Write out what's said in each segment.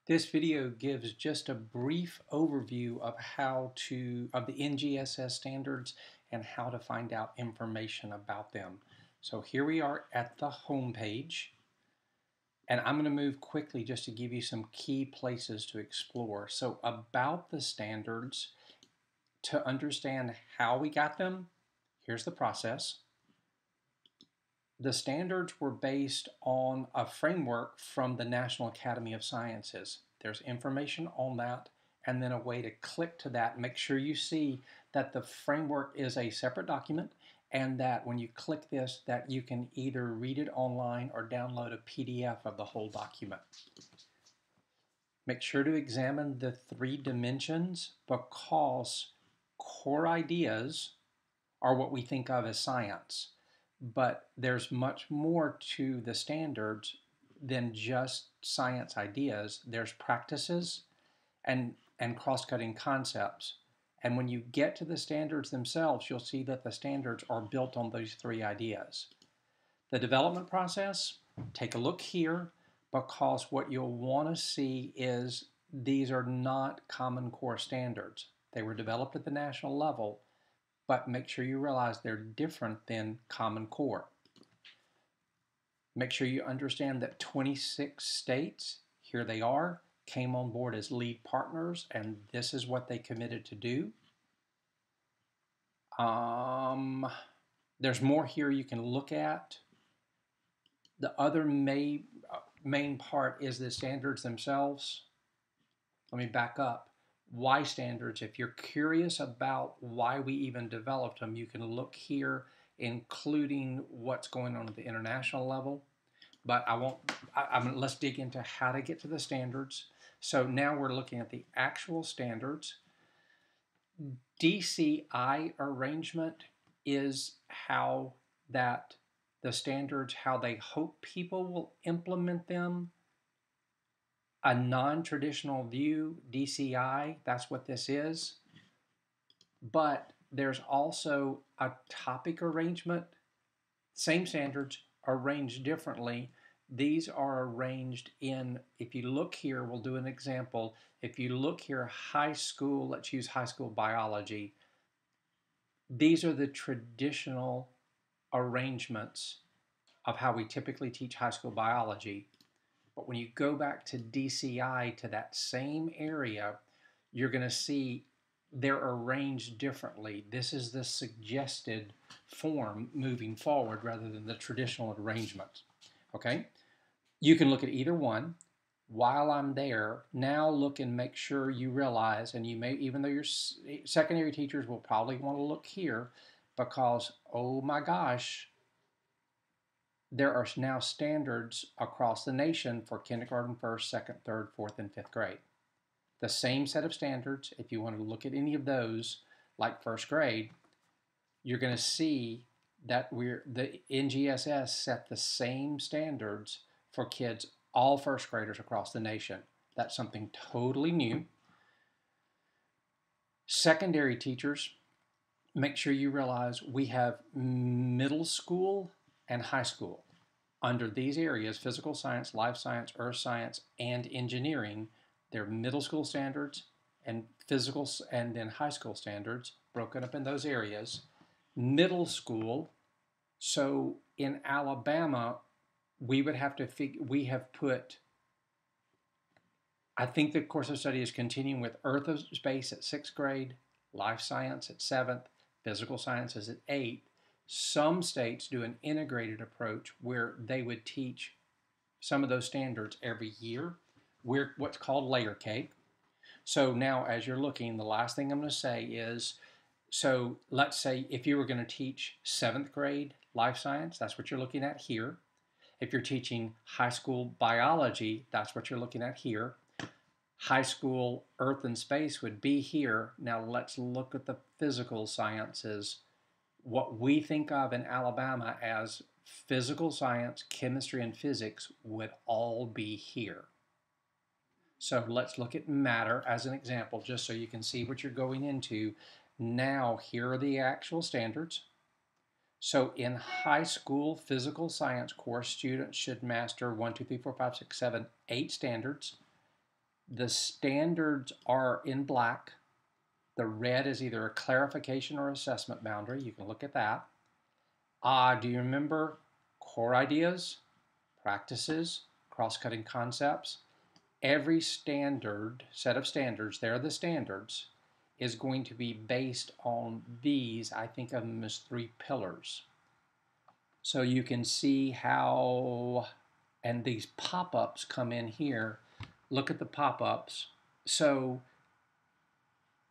This video gives just a brief overview of the NGSS standards and how to find out information about them. So here we are at the home page, and I'm going to move quickly just to give you some key places to explore. So about the standards, to understand how we got them, here's the process. The standards were based on a framework from the National Academy of Sciences. There's information on that and then a way to click to that. Make sure you see that the framework is a separate document and that when you click this that you can either read it online or download a PDF of the whole document. Make sure to examine the 3 dimensions because core ideas are what we think of as science. But there's much more to the standards than just science ideas. There's practices and cross-cutting concepts. And when you get to the standards themselves, you'll see that the standards are built on those 3 ideas. The development process, take a look here because what you'll want to see is these are not Common Core standards. They were developed at the national level, but make sure you realize they're different than Common Core. Make sure you understand that 26 states, here they are, came on board as lead partners, and this is what they committed to do. There's more here you can look at. The other main part is the standards themselves. Let me back up. Why standards? If you're curious about why we even developed them, you can look here, including what's going on at the international level. But let's dig into how to get to the standards. So now we're looking at the actual standards. DCI arrangement is how that the standards, how they hope people will implement them. A non-traditional view, DCI, that's what this is. But there's also a topic arrangement. Same standards, arranged differently. These are arranged in, if you look here, we'll do an example. If you look here, high school, let's use high school biology. These are the traditional arrangements of how we typically teach high school biology. But when you go back to DCI, to that same area, you're going to see they're arranged differently. This is the suggested form moving forward rather than the traditional arrangement. Okay? You can look at either one. While I'm there, now look and make sure you realize, and you may, even though your secondary teachers will probably want to look here, because, oh my gosh, there are now standards across the nation for kindergarten, first, second, third, fourth, and fifth grade. The same set of standards, if you want to look at any of those, like first grade, you're going to see that the NGSS set the same standards for kids, all first graders across the nation. That's something totally new. Secondary teachers, make sure you realize we have middle school and high school. Under these areas, physical science, life science, earth science, and engineering, they're middle school standards and physical and then high school standards broken up in those areas. Middle school, so in Alabama, we would have to we have put, I think the course of study is continuing with earth of space at 6th grade, life science at 7th, physical sciences at 8th. Some states do an integrated approach where they would teach some of those standards every year. We're what's called layer cake. So now as you're looking, the last thing I'm going to say is, so let's say if you were going to teach 7th grade life science, that's what you're looking at here. If you're teaching high school biology, that's what you're looking at here. High school earth and space would be here. Now let's look at the physical sciences. What we think of in Alabama as physical science, chemistry, and physics would all be here. So let's look at matter as an example, just so you can see what you're going into. Now, here are the actual standards. So in high school physical science course, students should master 1, 2, 3, 4, 5, 6, 7, 8 standards. The standards are in black. The red is either a clarification or assessment boundary. You can look at that. Do you remember core ideas, practices, cross-cutting concepts? Every standard, set of standards, they're the standards, is going to be based on these. I think of them as 3 pillars. So you can see how, and these pop-ups come in here. Look at the pop-ups. So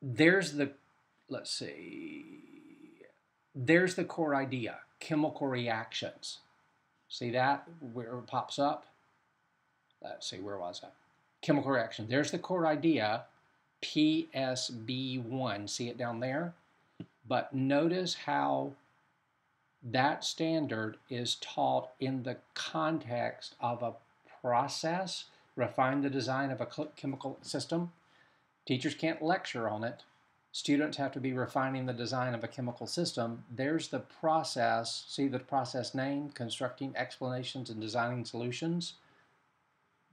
there's the, let's see, there's the core idea, chemical reactions. See that, where it pops up? Let's see, where was that? Chemical reaction. There's the core idea, PSB1. See it down there? But notice how that standard is taught in the context of a process, refine the design of a chemical system. Teachers can't lecture on it. Students have to be refining the design of a chemical system. There's the process. See the process name, constructing explanations and designing solutions.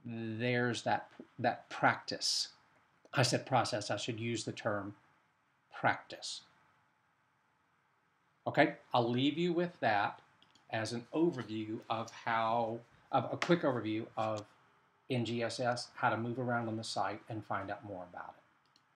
There's that practice. I said process. I should use the term practice. Okay, I'll leave you with that as an overview of a quick overview of NGSS, how to move around on the site and find out more about it.